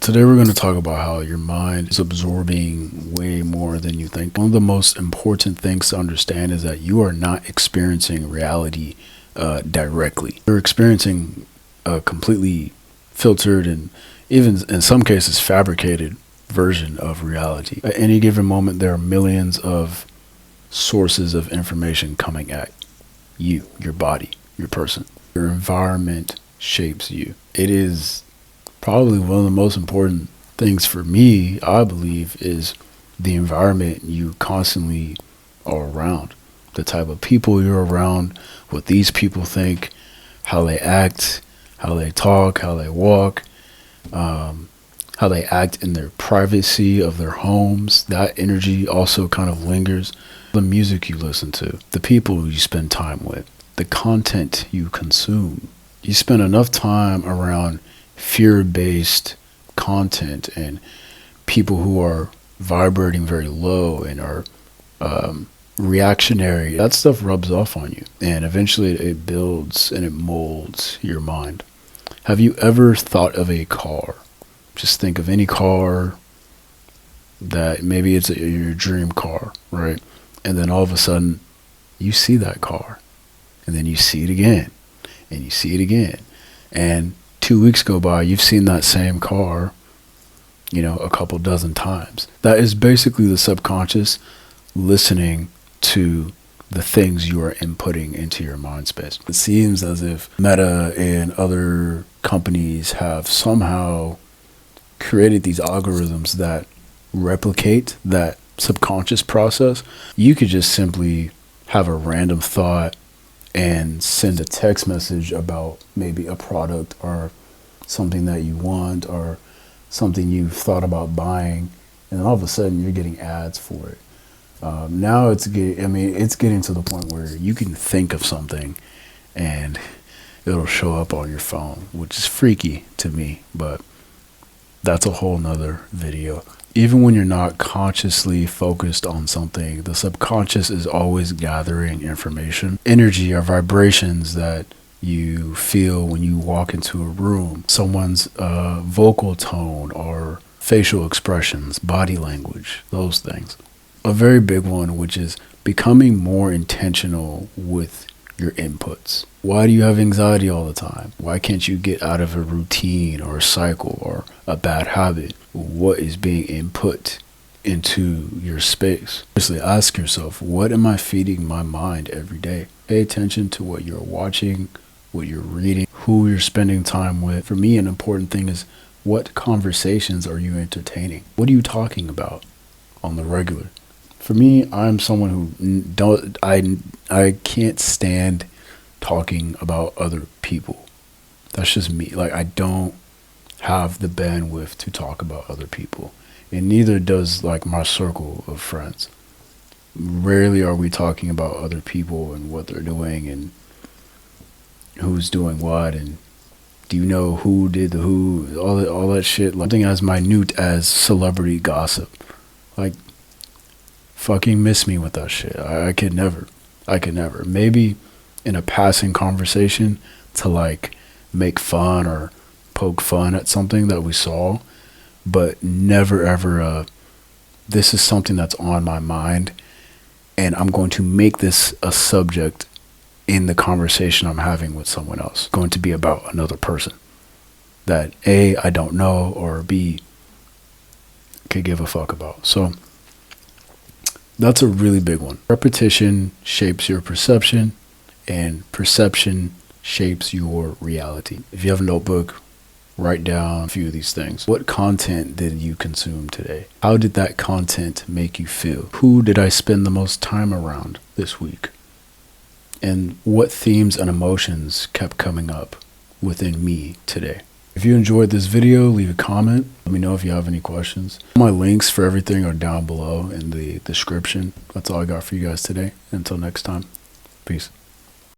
Today we're going to talk about how your mind is absorbing way more than you think. One of the most important things to understand is that you are not experiencing reality directly. You're experiencing a completely filtered and even in some cases fabricated version of reality. At any given moment, there are millions of sources of information coming at you, your body, your person. Your environment shapes you. It is probably one of the most important things for me, I believe, is the environment you constantly are around. The type of people you're around, what these people think, how they act, how they talk, how they walk, how they act in their privacy of their homes. That energy also kind of lingers. The music you listen to, the people you spend time with, the content you consume. You spend enough time around fear-based content and people who are vibrating very low and are reactionary. That stuff rubs off on you, and eventually it builds and it molds your mind. Have you ever thought of a car? Just think of any car that maybe it's your dream car, right? And then all of a sudden you see that car, and then you see it again, and you see it again, and 2 weeks go by, you've seen that same car, a couple dozen times. That is basically the subconscious listening to the things you are inputting into your mind space. It seems as if Meta and other companies have somehow created these algorithms that replicate that subconscious process. You could just simply have a random thought and send a text message about maybe a product or something that you want or something you've thought about buying, and then all of a sudden you're getting ads for it. Now it's getting to the point where you can think of something and it'll show up on your phone, which is freaky to me, but that's a whole nother video. Even when you're not consciously focused on something, the subconscious is always gathering information. Energy or vibrations that you feel when you walk into a room, someone's vocal tone or facial expressions, body language, those things. A very big one, which is becoming more intentional with your inputs. Why do you have anxiety all the time? Why can't you get out of a routine or a cycle or a bad habit? What is being input into your space? Seriously, ask yourself, what am I feeding my mind every day? Pay attention to what you're watching, what you're reading, who you're spending time with. For me, an important thing is, what conversations are you entertaining? What are you talking about on the regular? For me, I'm someone who I can't stand talking about other people. That's just me. Like, I don't have the bandwidth to talk about other people, and neither does like my circle of friends. Rarely are we talking about other people and what they're doing and who's doing what, and do you know who did the who, all that shit. Like, something as minute as celebrity gossip. Like, fucking miss me with that shit. I could never. Maybe in a passing conversation to like make fun or poke fun at something that we saw, but never ever this is something that's on my mind and I'm going to make this a subject in the conversation I'm having with someone else. It's going to be about another person that A, I don't know, or B, could give a fuck about. So that's a really big one. Repetition shapes your perception, and perception shapes your reality. If you have a notebook, write down a few of these things. What content did you consume today? How did that content make you feel? Who did I spend the most time around this week? And what themes and emotions kept coming up within me today? If you enjoyed this video, leave a comment. Let me know if you have any questions. My links for everything are down below in the description. That's all I got for you guys today. Until next time, peace.